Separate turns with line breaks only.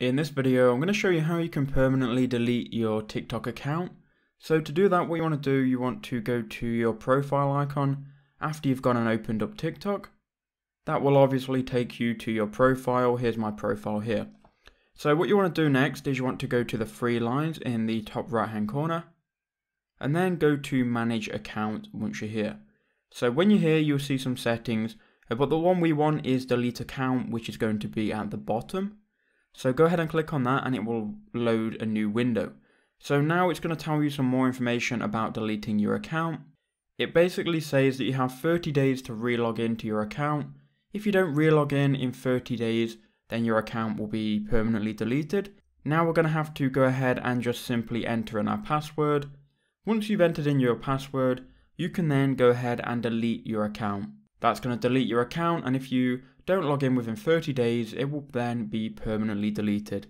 In this video, I'm going to show you how you can permanently delete your TikTok account. So to do that, what you want to do, you want to go to your profile icon after you've gone and opened up TikTok. That will obviously take you to your profile. Here's my profile here. So what you want to do next is you want to go to the three lines in the top right hand corner and then go to manage account once you're here. So when you're here, you'll see some settings, but the one we want is delete account, which is going to be at the bottom. So go ahead and click on that and it will load a new window. So now it's going to tell you some more information about deleting your account. It basically says that you have 30 days to re-log into your account. If you don't re-log in 30 days, then your account will be permanently deleted. Now we're going to have to go ahead and just simply enter in our password. Once you've entered in your password, you can then go ahead and delete your account. That's going to delete your account, and if you don't log in within 30 days, it will then be permanently deleted.